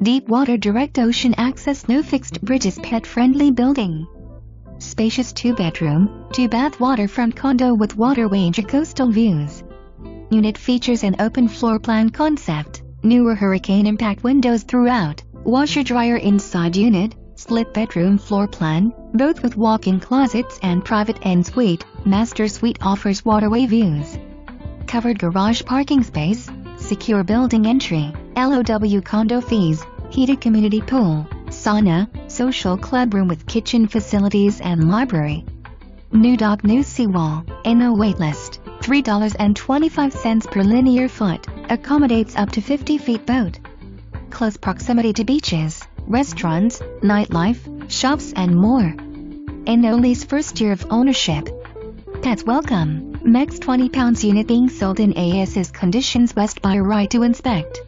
Deep water, direct ocean access, no fixed bridges, pet-friendly building. Spacious 2-bedroom, 2-bath waterfront condo with Waterway Intracoastal Views. Unit features an open floor plan concept, newer hurricane impact windows throughout, washer-dryer inside unit, split bedroom floor plan, both with walk-in closets and private ensuite. Master suite offers Waterway Views. Covered garage parking space, secure building entry, LOW condo fees, heated community pool, sauna, social club room with kitchen facilities and library. New Dock NEW Seawall, no waitlist, $3.25 per linear foot, accommodates up to 50 feet boat. Close proximity to beaches, restaurants, nightlife, shops and more. No lease, first year of ownership. Pets welcome. Max £20 unit being sold in AS's conditions. West buyer right to inspect.